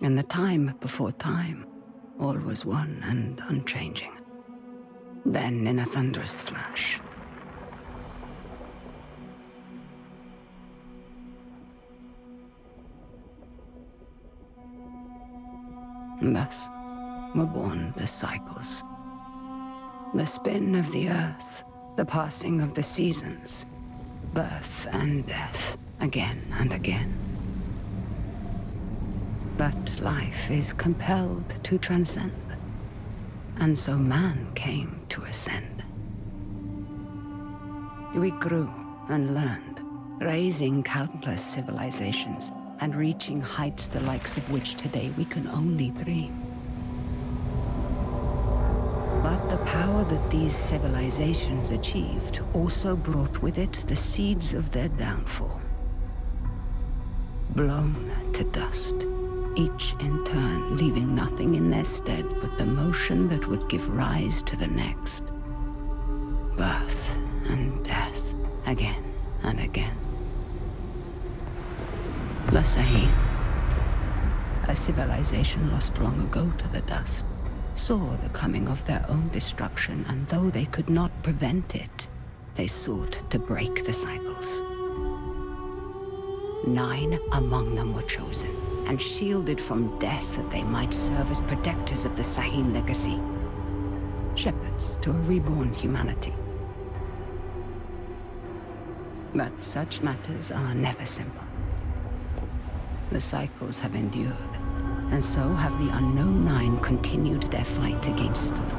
In the time before time, all was one and unchanging. Then, in a thunderous flash, thus were born the cycles. The spin of the earth, the passing of the seasons, birth and death, again and again. But life is compelled to transcend, and so man came to ascend. We grew and learned, raising countless civilizations and reaching heights the likes of which today we can only dream. But the power that these civilizations achieved also brought with it the seeds of their downfall. Blown to dust, each in turn leaving nothing in their stead but the motion that would give rise to the next. Birth and death, again and again. The Sahib, a civilization lost long ago to the dust, saw the coming of their own destruction, and though they could not prevent it, they sought to break the cycles. 9 among them were chosen, and shielded from death that they might serve as protectors of the Sahin legacy. Shepherds to a reborn humanity. But such matters are never simple. The cycles have endured, and so have the unknown 9 continued their fight against them.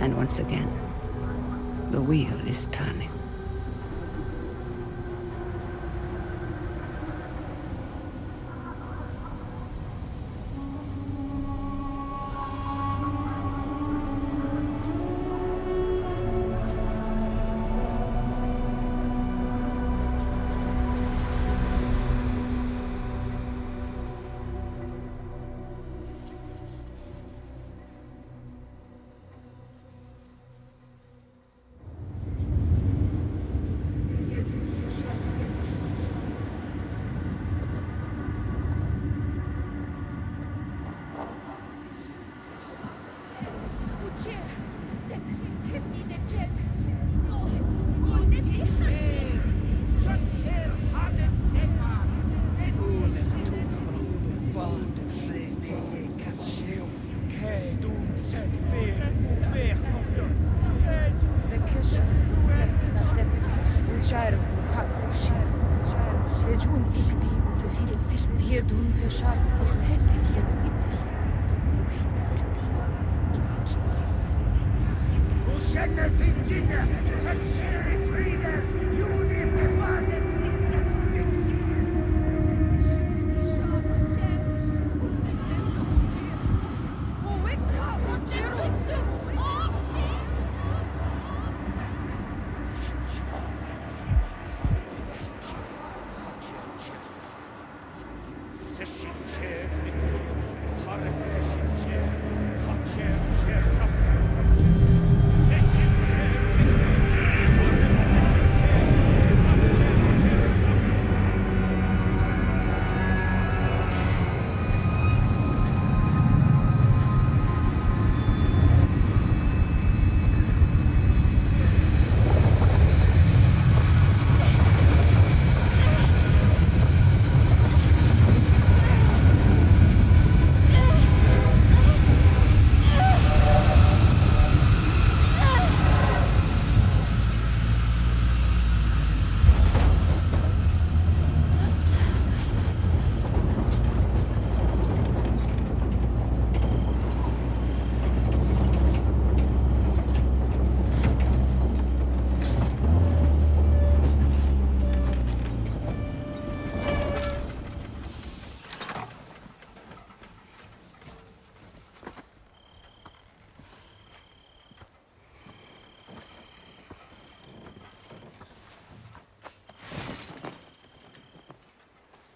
And once again, the wheel is turning.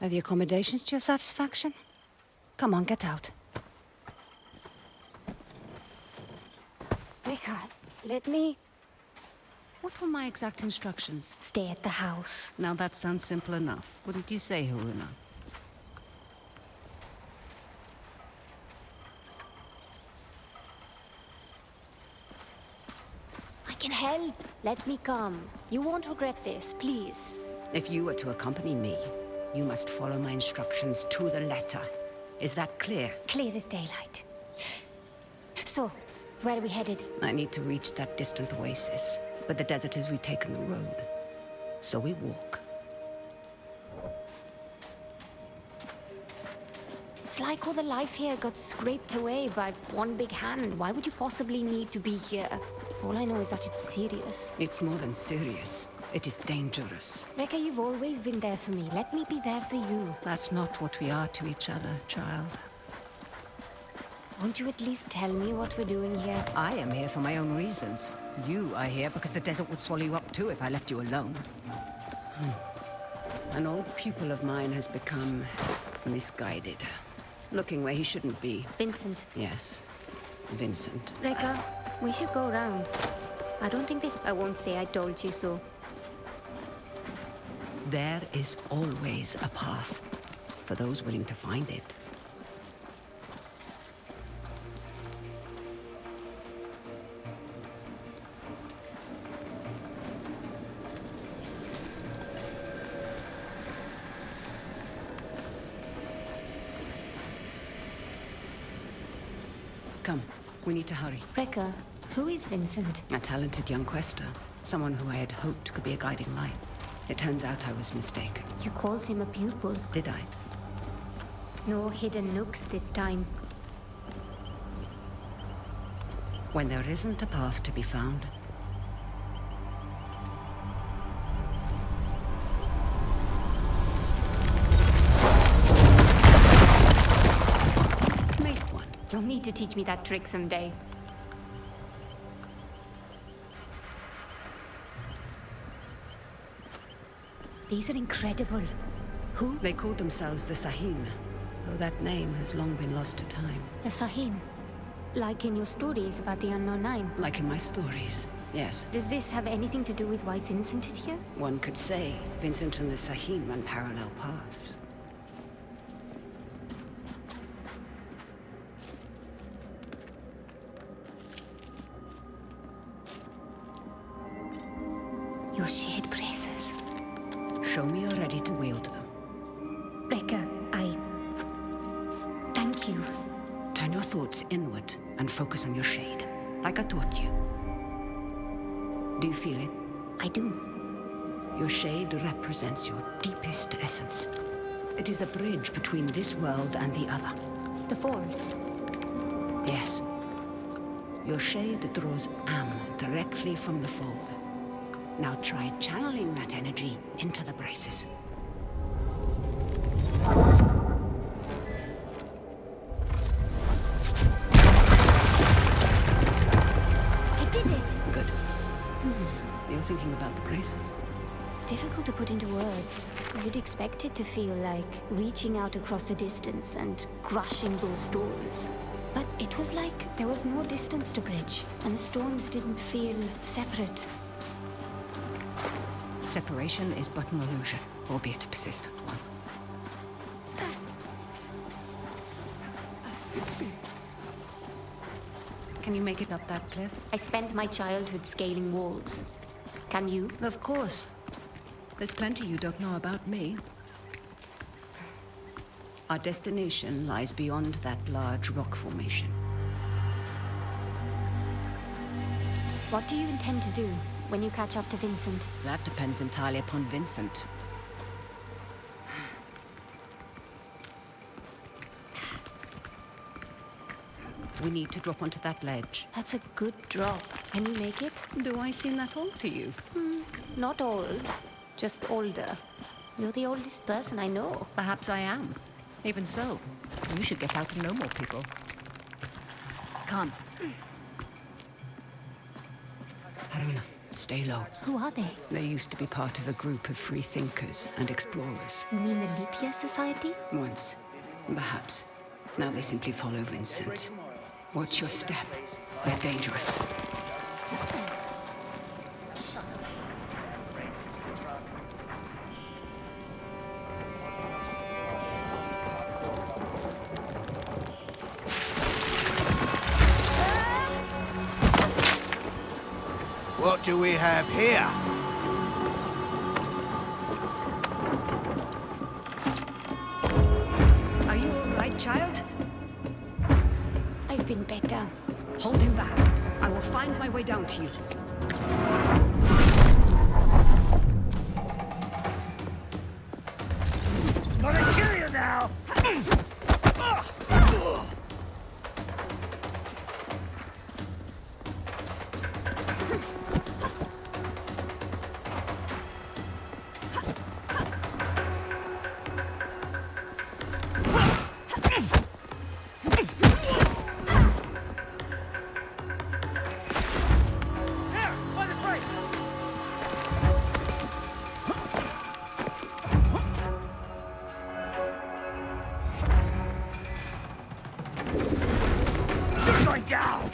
Are the accommodations to your satisfaction? Come on, get out. Rika, let me... What were my exact instructions? stay at the house. Now that sounds simple enough. Wouldn't you say, Haruna? Help! Let me come. You won't regret this, please. If you were to accompany me, you must follow my instructions to the letter. Is that clear? Clear as daylight. So, where are we headed? I need to reach that distant oasis, but the desert has retaken the road. So we walk. It's like all the life here got scraped away by one big hand. Why would you possibly need to be here? All I know is that it's serious. It's more than serious. It is dangerous. Rekka, you've always been there for me. Let me be there for you. That's not what we are to each other, child. Won't you at least tell me what we're doing here? I am here for my own reasons. You are here because the desert would swallow you up too if I left you alone. An old pupil of mine has become misguided. Looking where he shouldn't be. Vincent. Yes, Vincent. Rekka, we should go around. I don't think this... I won't say I told you so. There is always a path for those willing to find it. Come, we need to hurry. Rekka, who is Vincent? A talented young quester. Someone who I had hoped could be a guiding light. It turns out I was mistaken. You called him a pupil. Did I? No hidden nooks this time. When there isn't a path to be found, make one. You'll need to teach me that trick someday. These are incredible. Who? They called themselves the Sahin, though that name has long been lost to time. The Sahin. Like in your stories about the Unknown Nine. Like in my stories, yes. Does this have anything to do with why Vincent is here? One could say Vincent and the Sahin run parallel paths. Your shared braces. Show me you're ready to wield them. Rekka, thank you. Turn your thoughts inward and focus on your shade, like I taught you. Do you feel it? I do. Your shade represents your deepest essence. It is a bridge between this world and the other. The fold. Yes. Your shade draws Am directly from the fold. Now try channeling that energy into the braces. I did it! Good. You're thinking about the braces? It's difficult to put into words. You'd expect it to feel like reaching out across the distance and crushing those stones. But it was like there was no distance to bridge, and the stones didn't feel separate. Separation is but an illusion, albeit a persistent one. Can you make it up that cliff? I spent my childhood scaling walls. Can you? Of course. There's plenty you don't know about me. Our destination lies beyond that large rock formation. What do you intend to do when you catch up to Vincent? That depends entirely upon Vincent. We need to drop onto that ledge. That's a good drop. Can you make it? Do I seem that old to you? Not old, just older. You're the oldest person I know. Perhaps I am. Even so, you should get out and know more people. Come. Haruna, stay low. Who are they? They used to be part of a group of free thinkers and explorers. You mean the Leap Year Society? Once, perhaps. Now they simply follow Vincent. Watch your step. They're dangerous. What What do we have here? Are you all right, child? I've been better. Hold him back. I will find my way down to you. Gonna kill you now! Down!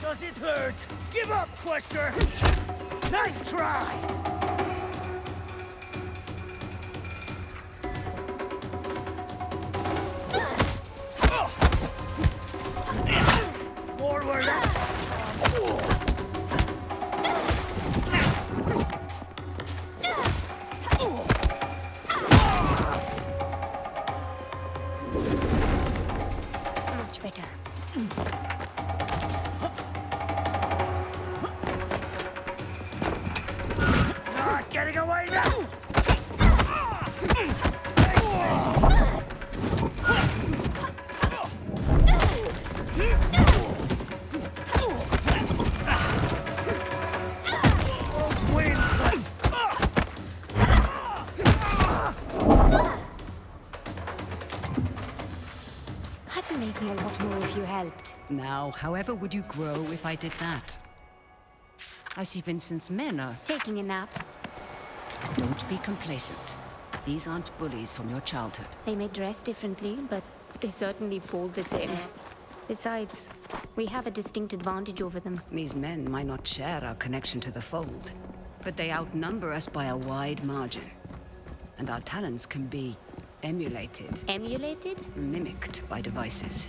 Does it hurt? Give up, Quester! Nice try! More where Much better. Not getting away now! I'd be making a lot more if you helped. Now, however would you grow if I did that? I see Vincent's men are... Taking a nap. Don't be complacent. These aren't bullies from your childhood. They may dress differently, but they certainly fall the same. Besides, we have a distinct advantage over them. These men might not share our connection to the fold, but they outnumber us by a wide margin. And our talents can be emulated, Emulated? mimicked by devices.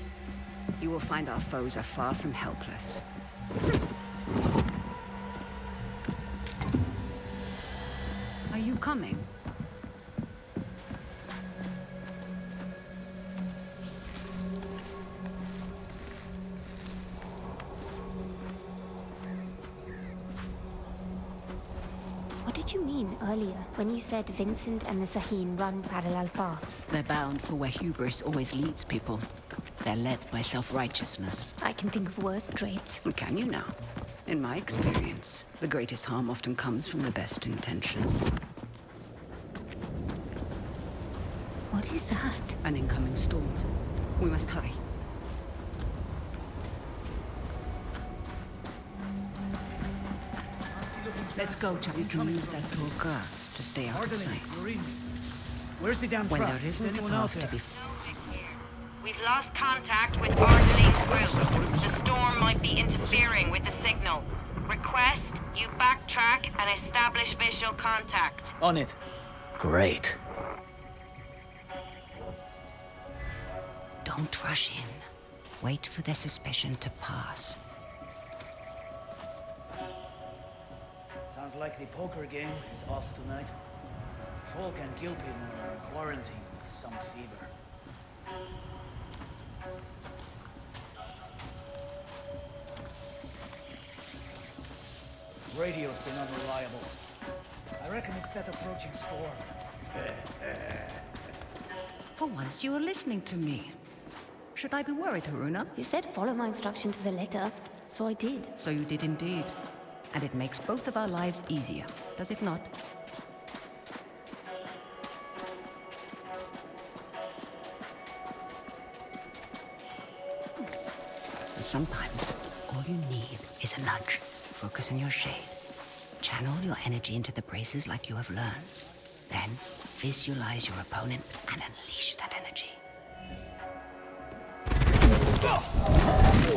You will find our foes are far from helpless. Are you coming? What did you mean earlier when you said Vincent and the Saheen run parallel paths? They're bound for where hubris always leads people. They're led by self-righteousness. I can think of worse traits. Can you now? In my experience, the greatest harm often comes from the best intentions. What is that? An incoming storm. We must hurry. Let's go, Charlie. You can use that tall grass to stay out of sight. Where's the damn When truck? there Is isn't a anyone out path there? to be... We've lost contact with Ardeline's group. The storm might be interfering with the signal. Request you backtrack and establish visual contact. On it. Great. Don't rush in. Wait for their suspicion to pass. Sounds like the poker game is off tonight. Folk and Gilpin are quarantined with some fever. Radio's been unreliable. I reckon it's that approaching storm. For once, you are listening to me. Should I be worried, Haruna? You said follow my instruction to the letter, so I did. So you did indeed. And it makes both of our lives easier, does it not? Sometimes, all you need is a nudge. Focus on your shade. Channel your energy into the braces like you have learned. Then, visualize your opponent and unleash that energy.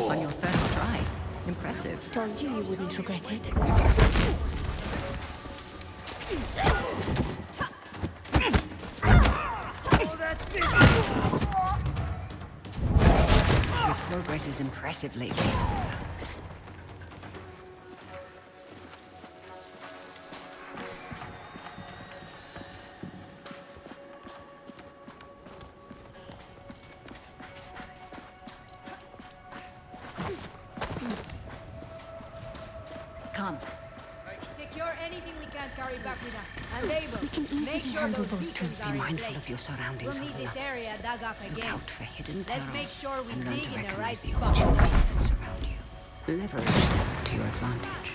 On your first try. Impressive. Told you you wouldn't regret it. Your progress is impressive lately. Come. Secure anything we can't carry back with us. And able. We can easily Make sure handle those those two. beacons Be are in mindful place. of your surroundings, We'll need Horrivel. this area dug up Look again. out for hidden Let's perils make sure we and learn dig to in the recognize right the spot. opportunities that surround you. Leverage them to your advantage.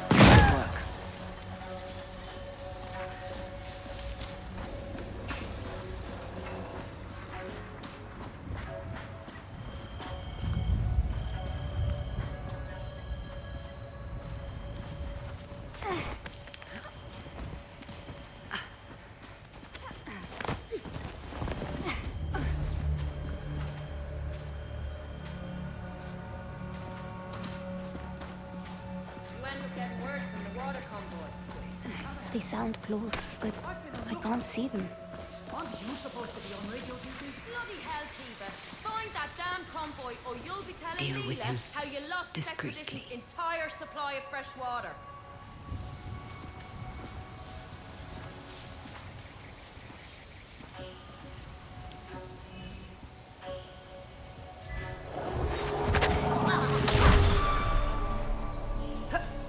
Good work. They sound close, but I can't see them. Aren't you supposed to be on radio duty? Bloody hell, Kiva. Find that damn convoy or you'll be telling Deal with Leela him how you lost this discreetly. expedition's entire supply of fresh water.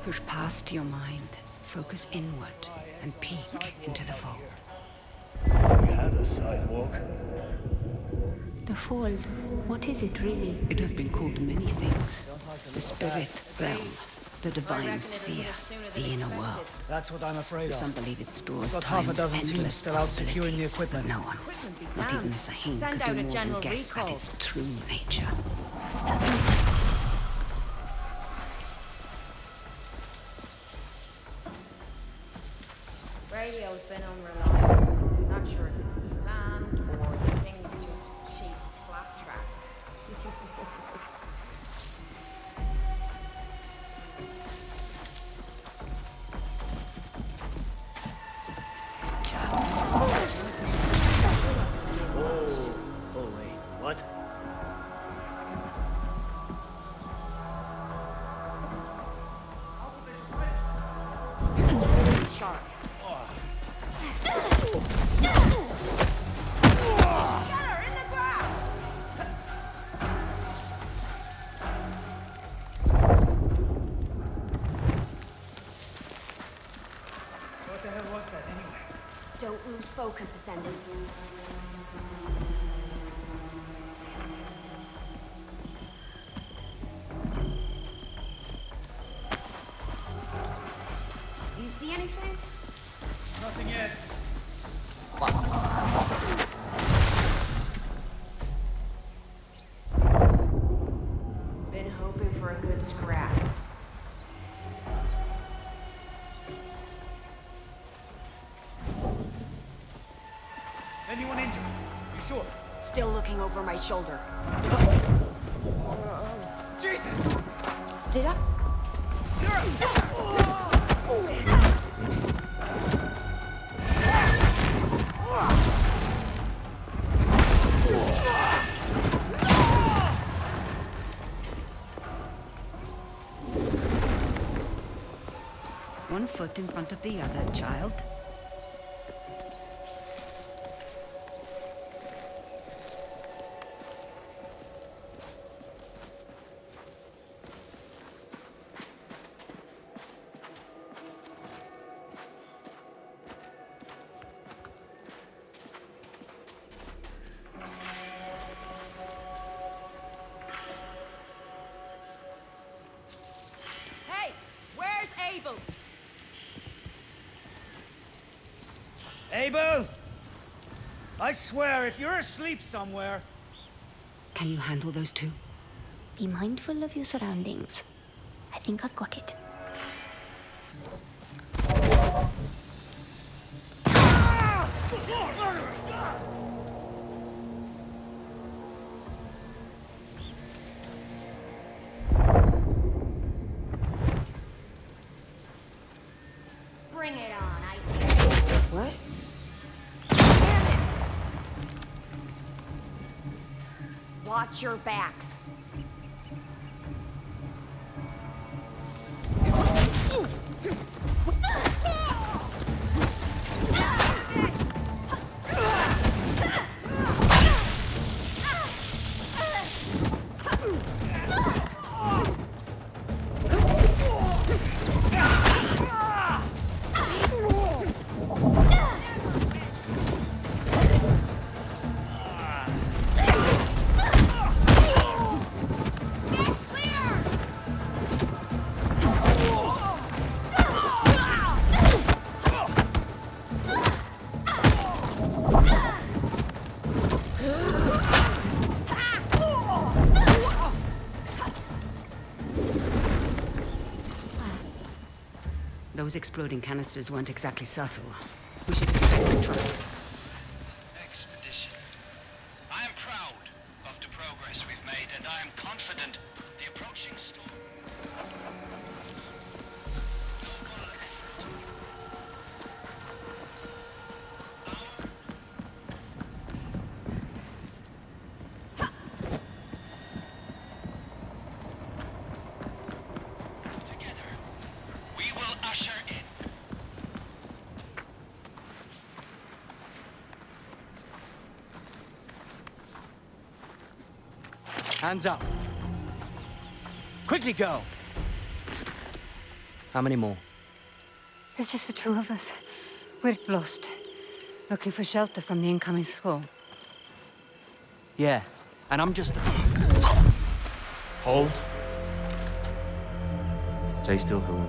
Push past your mind, focus inward, and peek into the fog. We had a sidewalk. The fold. What is it really? It has been called many things. The spirit realm, the divine sphere, the inner world. That's what I'm afraid Some of. believe it stores Got half a time's dozen teams endless still out securing the possibilities, equipment. but no one, not even the Sahine, Send could out do a more general than guess at recall. its true nature. Radio's been unreliable. Not sure if it's the sand or the thing's just cheap flapjack. Oh wait, what? Sharp. What the hell was that anyway? Don't lose focus, Ascendants. You see anything? Nothing yet. Been hoping for a good scrap. Anyone injured? You sure? Still looking over my shoulder. Jesus! Did I? One foot in front of the other, child. Hey, where's Abel? Abel! I swear, if you're asleep somewhere... Can you handle those two? Be mindful of your surroundings. I think I've got it. Bring it on, I think. What? Watch your backs. Those exploding canisters weren't exactly subtle. We should expect trouble. Expedition. I am proud of the progress we've made, and I am confident the approaching storm. Local effort. Together, we will usher in. Hands up. Quickly go. How many more? There's just the two of us. We're lost. Looking for shelter from the incoming squall. Yeah, and I'm just... Hold. Stay still, Hoon.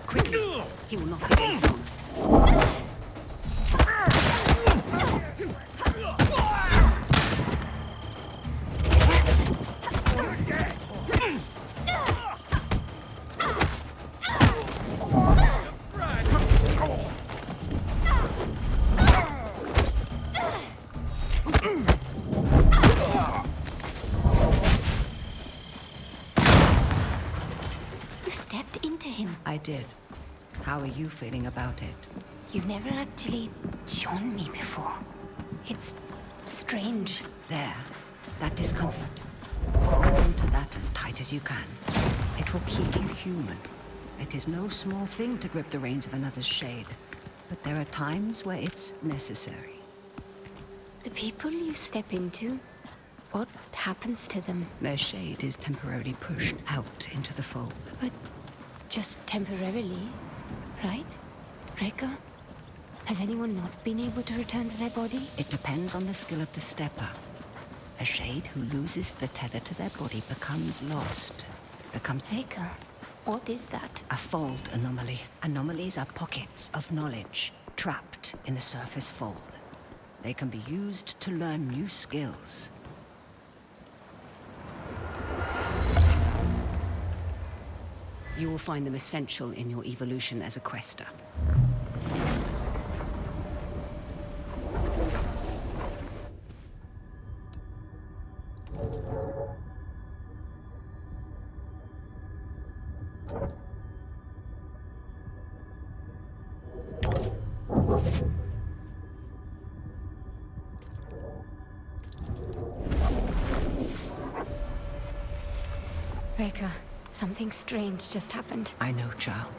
Quickly. He will not be days long. You stepped into him. I did. How are you feeling about it? You've never actually shown me before. It's strange. There. That discomfort. Hold on to that as tight as you can. It will keep you human. It is no small thing to grip the reins of another's shade. But there are times where it's necessary. The people you step into, what happens to them? Their shade is temporarily pushed out into the fold. But just temporarily, right? Rekka? Has anyone not been able to return to their body? It depends on the skill of the stepper. A shade who loses the tether to their body becomes lost. Becomes Rekka, what is that? a fold anomaly. Anomalies are pockets of knowledge trapped in the surface fold. They can be used to learn new skills. You will find them essential in your evolution as a quester. Rekka, something strange just happened. I know, child.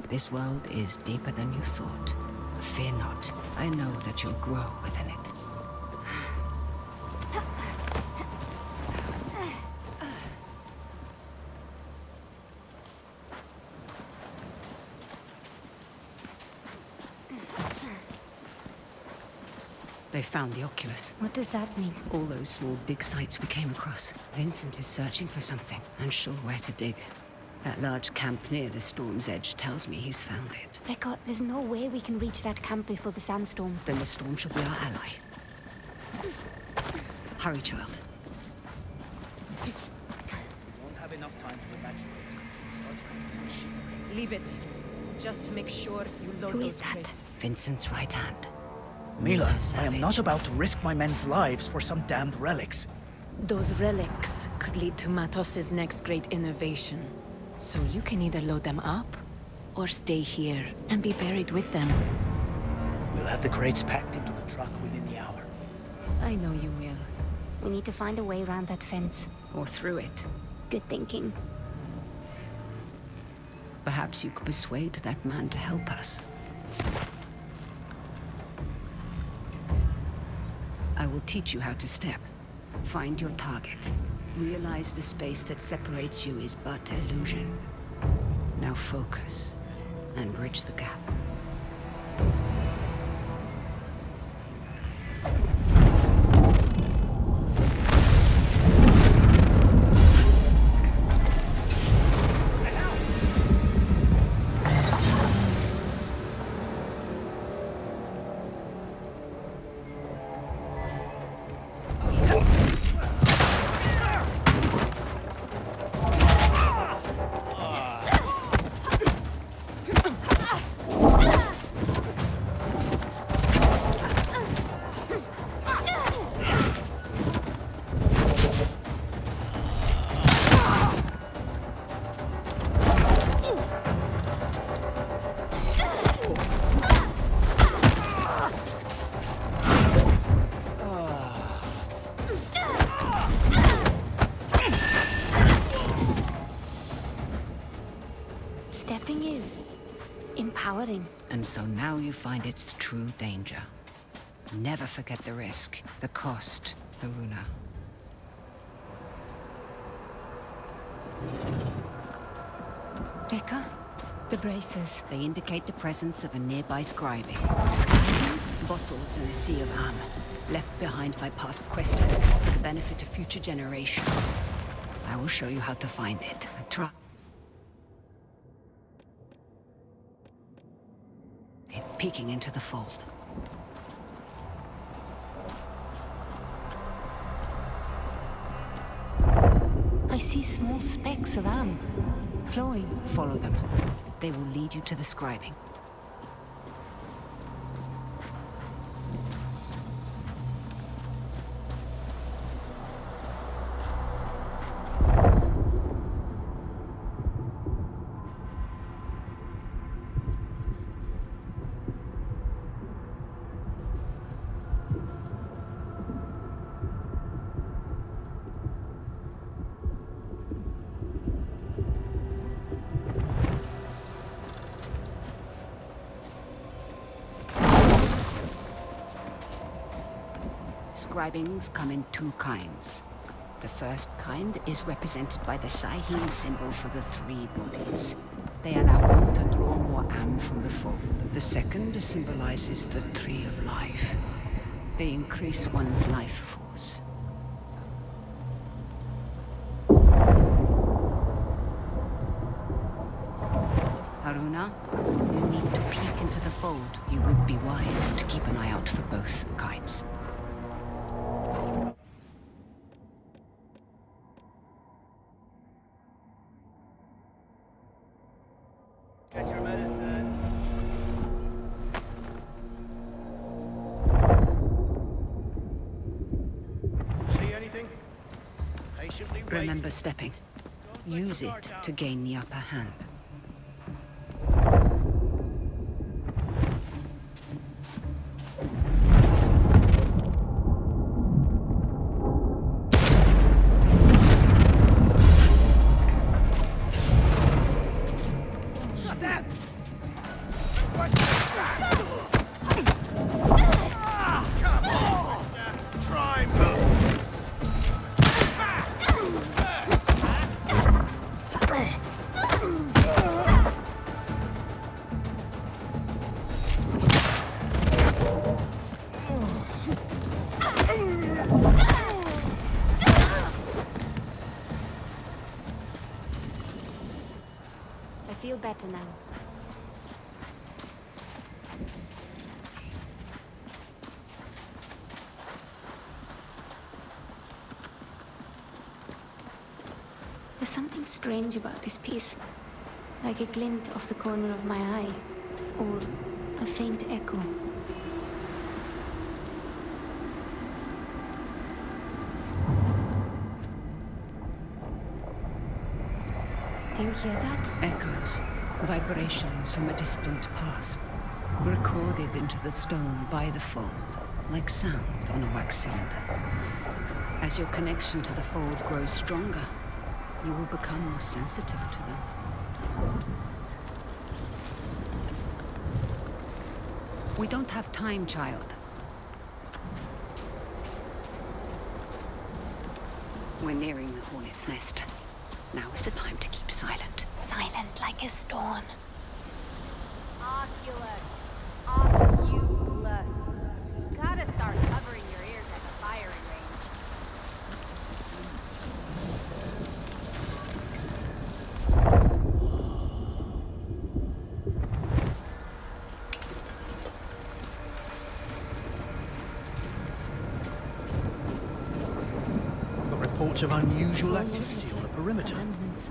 This world is deeper than you thought. Fear not. I know that you'll grow within it. They found the Oculus. What does that mean? All those small dig sites we came across. Vincent is searching for something, unsure where to dig. That large camp near the storm's edge tells me he's found it. Rekka, there's no way we can reach that camp before the sandstorm. Then the storm shall be our ally. Hurry, child. Won't have enough time to evacuate. Start with machinery. Leave it. Just make sure you load Who those is that? crates. Vincent's right hand. Mila, I am Savage. not about to risk my men's lives for some damned relics. Those relics could lead to Matos's next great innovation. So you can either load them up, or stay here and be buried with them. We'll have the crates packed into the truck within the hour. I know you will. We need to find a way around that fence. Or through it. Good thinking. Perhaps you could persuade that man to help us. I will teach you how to step. Find your target. Realize the space that separates you is but illusion. Now focus, and bridge the gap. Stepping is empowering. And so now you find its true danger. Never forget the risk, the cost, Haruna. Becca? The braces. They indicate the presence of a nearby scribing. Scribing? Bottles in a sea of armor, left behind by past questers for the benefit of future generations. I will show you how to find it. Try. Peeking into the fold. I see small specks of am flowing. Follow them. They will lead you to the scribing. Scribings come in two kinds. The first kind is represented by the Sahim symbol for the three bodies. They allow one to draw more am from the fold. The second symbolizes the tree of life. They increase one's life force. Haruna, you need to peek into the fold. You would be wise to keep an eye out for both kinds. Get your medicine. See anything? Patiently wait. Remember stepping. Use it to gain the upper hand. I feel better now. There's something strange about this piece. Like a glint off the corner of my eye. Or a faint echo. Do you hear that? Echoes, vibrations from a distant past, recorded into the stone by the fold, like sound on a wax cylinder. As your connection to the fold grows stronger, you will become more sensitive to them. We don't have time, child. We're nearing the hornet's nest. Now is the time to keep silent. Silent like a stone. Oculus. Oculus. Gotta start covering your ears at the firing range. Got reports of unusual activity on the perimeter. Commandments.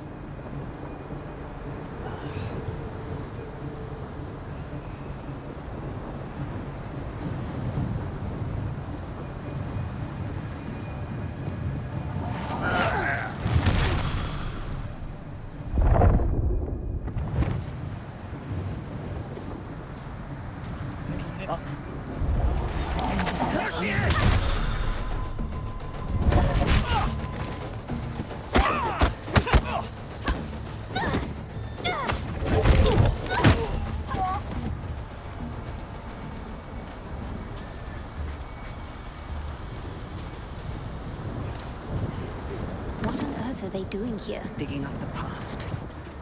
What on earth are they doing here? Digging up the past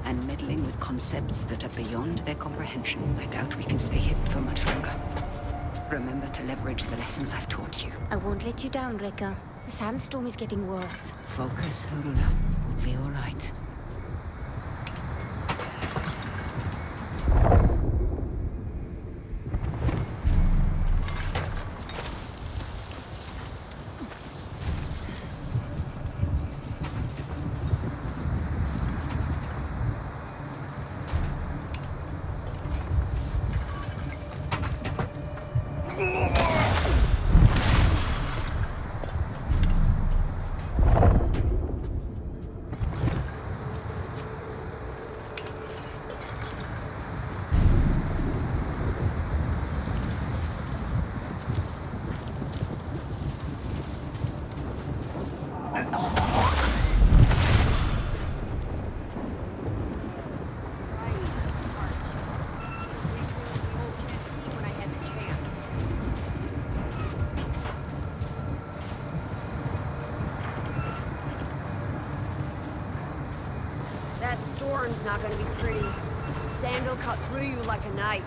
and meddling with concepts that are beyond their comprehension. I doubt we can stay hidden for much longer. Remember to leverage the lessons I've taught you. I won't let you down, Rekka. The sandstorm is getting worse. Focus, Haruna. We'll be all right. That storm's not gonna be pretty. Sand will cut through you like a knife.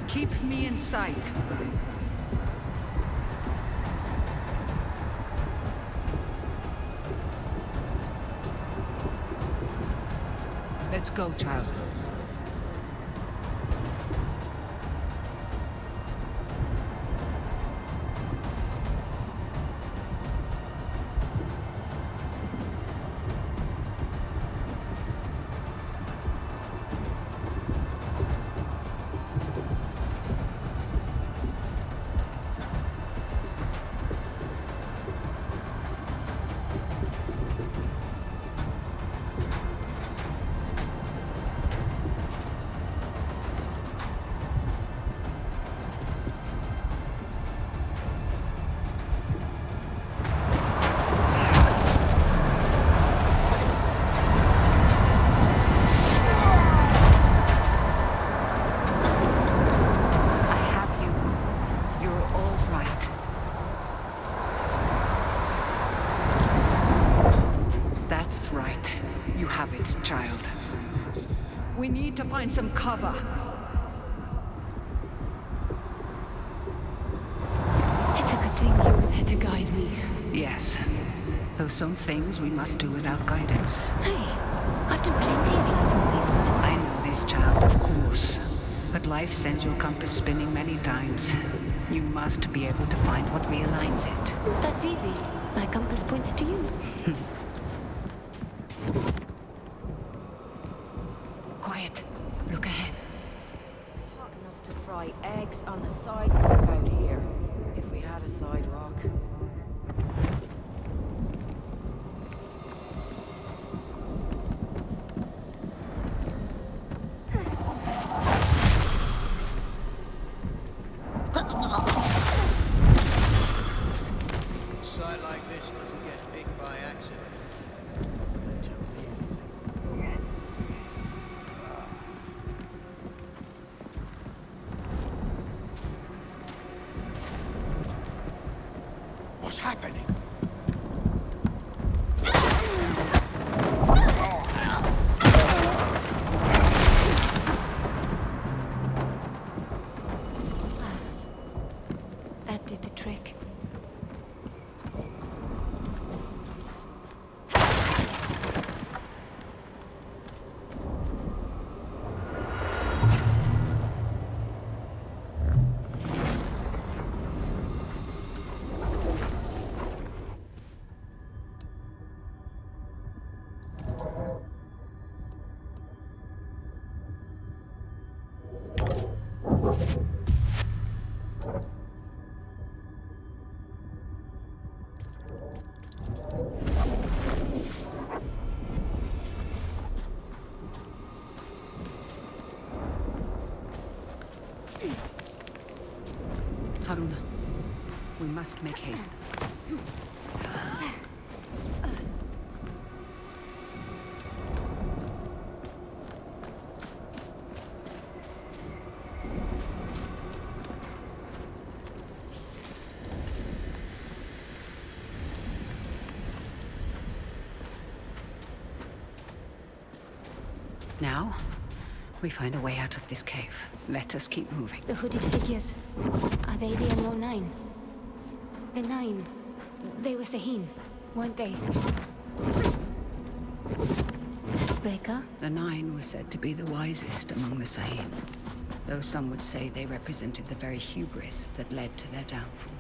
Keep me in sight. Let's go, child. You have it, child. We need to find some cover. It's a good thing you were there to guide me. Yes. Though some things we must do without guidance. Hey, I've done plenty of life on my own. I know this, child, of course. But life sends your compass spinning many times. You must be able to find what realigns it. That's easy. My compass points to you. Quiet. Look ahead. Hot enough to fry eggs on the sidewalk out here, if we had a sidewalk. A site like this doesn't get picked by accident. What's happening? That did the trick. Haruna, we must make haste. Now, we find a way out of this cave. Let us keep moving. The hooded figures. Are they the unknown nine? The nine. They were Sahin, weren't they? Breaker? The Nine was said to be the wisest among the Sahin, though some would say they represented the very hubris that led to their downfall.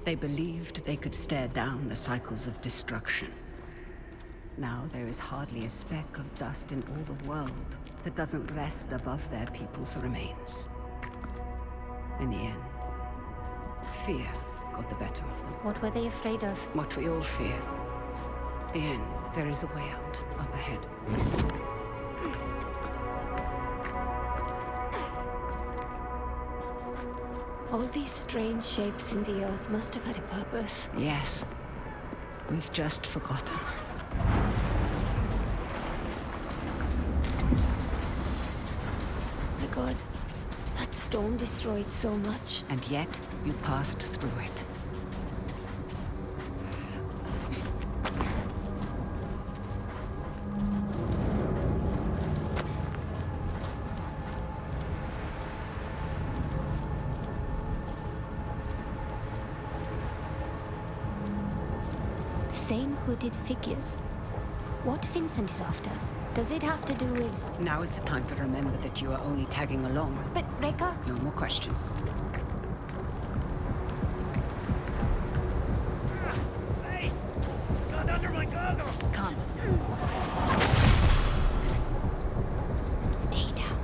They believed they could stare down the cycles of destruction. Now there is hardly a speck of dust in all the world that doesn't rest above their people's remains. In the end, fear got the better of them. What were they afraid of? What we all fear. The end. There is a way out, up ahead. All these strange shapes in the earth must have had a purpose. Yes. We've just forgotten. My God, that storm destroyed so much. And yet, you passed through it. The same hooded figures. What Vincent is after? Does it have to do with... Now is the time to remember that you are only tagging along. But, Rekka? No more questions. Face! Got under my goggles! Come. Stay down.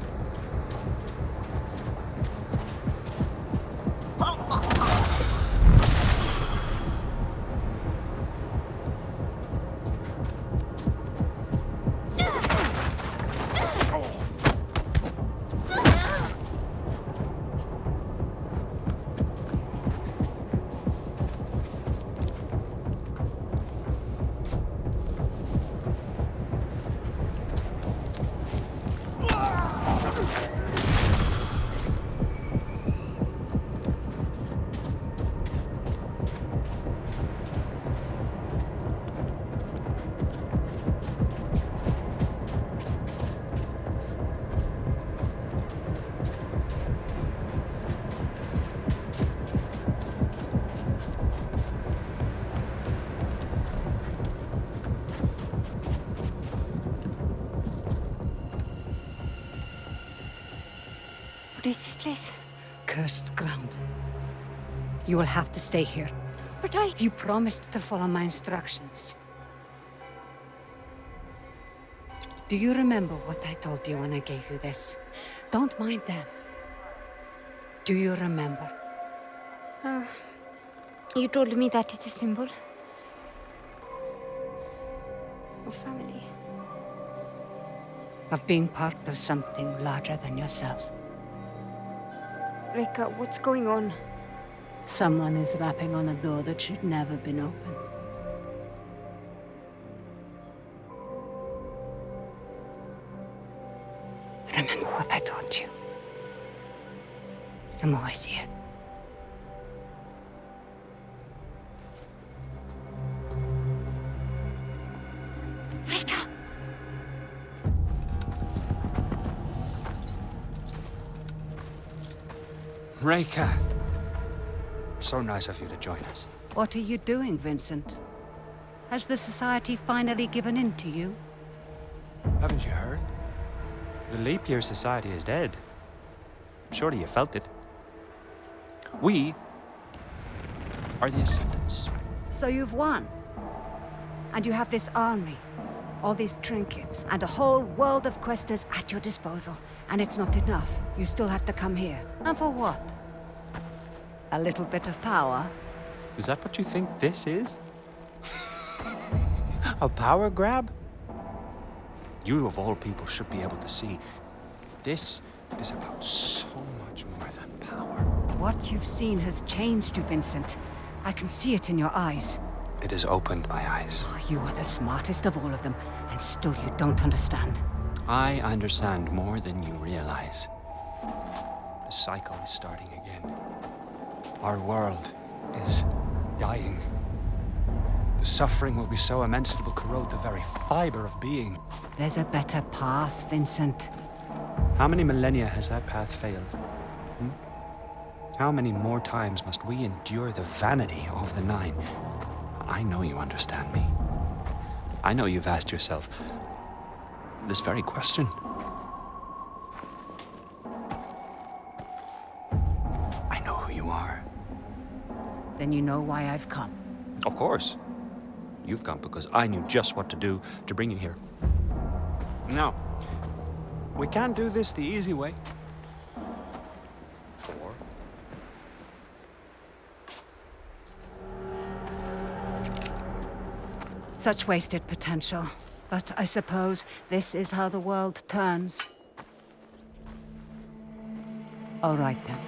What is this place? Cursed ground. You will have to stay here. But You promised to follow my instructions. Do you remember what I told you when I gave you this? Don't mind them. Do you remember? You told me that is a symbol of family. Of being part of something larger than yourself. Reka, what's going on? Someone is rapping on a door that should never been opened. Remember what I told you. I'm always here. Reka! Reka! So nice of you to join us. What are you doing, Vincent? Has the Society finally given in to you? Haven't you heard? The Leap Year Society is dead. Surely you felt it. We are the Ascendants. So you've won. And you have this army, all these trinkets, and a whole world of questers at your disposal. And it's not enough. You still have to come here. And for what? A little bit of power? Is that what you think this is? A power grab? You of all people should be able to see. This is about so much more than power. What you've seen has changed you, Vincent. I can see it in your eyes. It has opened my eyes. Oh, you are the smartest of all of them, and still you don't understand. I understand more than you realize. The cycle is starting again. Our world is dying. The suffering will be so immense it will corrode the very fiber of being. There's a better path, Vincent. How many millennia has that path failed? How many more times must we endure the vanity of the Nine? I know you understand me. I know you've asked yourself this very question. I know who you are. Then you know why I've come. Of course. You've come because I knew just what to do to bring you here. Now, we can't do this the easy way. Or such wasted potential. But I suppose this is how the world turns. All right then.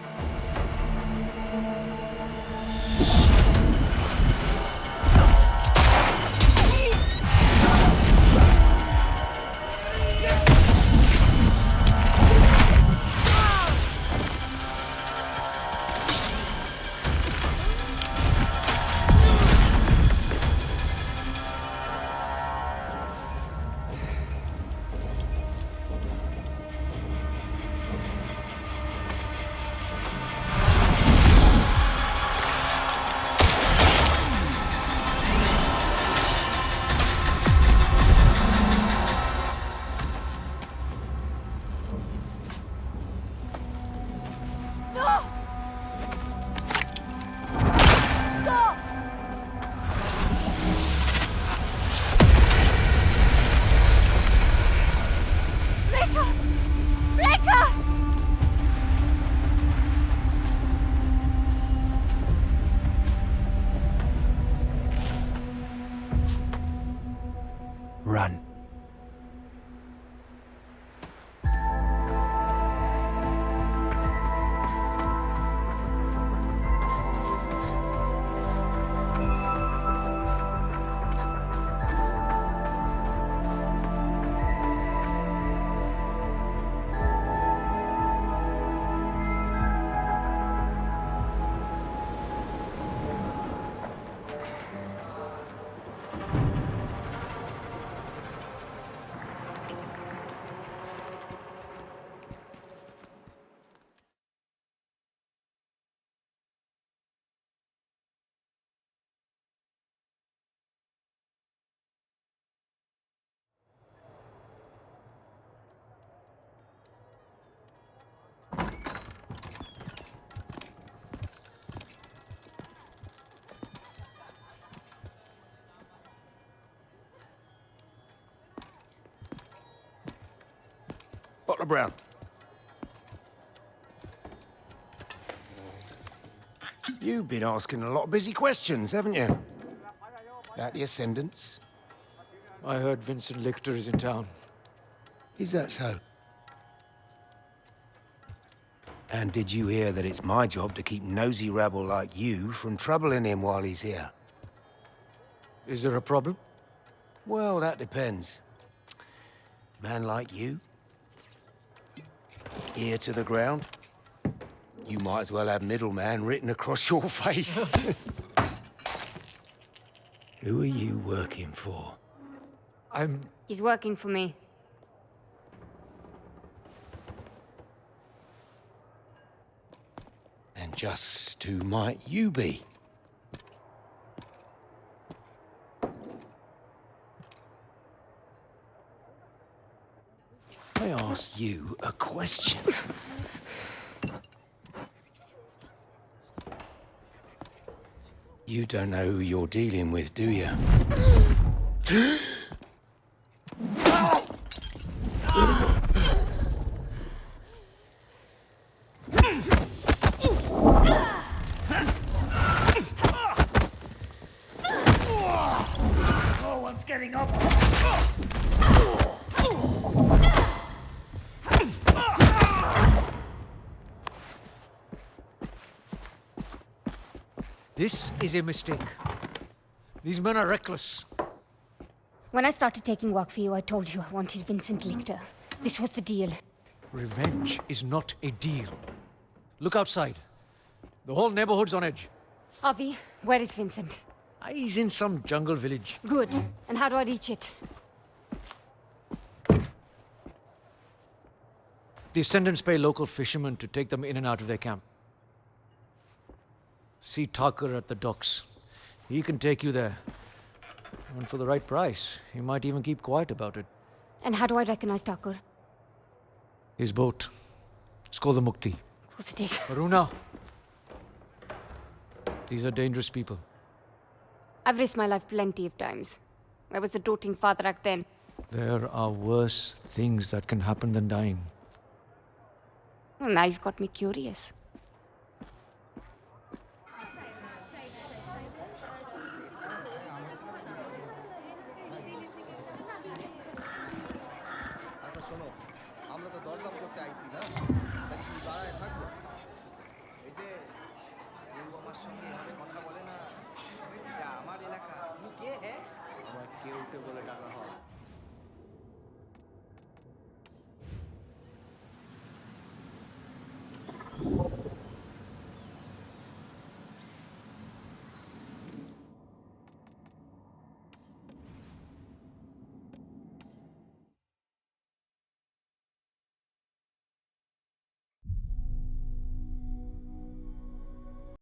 run. Brown. You've been asking a lot of busy questions, haven't you? About the Ascendants? I heard Vincent Lichter is in town. Is that so? And did you hear that it's my job to keep nosy rabble like you from troubling him while he's here? Is there a problem? Well, that depends. Man like you, ear to the ground, you might as well have middleman written across your face. Who are you working for? He's working for me. And just who might you be? I asked you a question. You don't know who you're dealing with, do you? No one's getting up. This is a mistake. These men are reckless. When I started taking work for you, I told you I wanted Vincent Lichter. This was the deal. Revenge is not a deal. Look outside. The whole neighborhood's on edge. Avi, where is Vincent? He's in some jungle village. Good. And how do I reach it? The Ascendants pay local fishermen to take them in and out of their camp. See Tucker at the docks. He can take you there. And for the right price, he might even keep quiet about it. And how do I recognize Tucker? His boat. It's called the Mukti. Of course it is. Aruna. These are dangerous people. I've risked my life plenty of times. I was a doting father back then. There are worse things that can happen than dying. Well, now you've got me curious.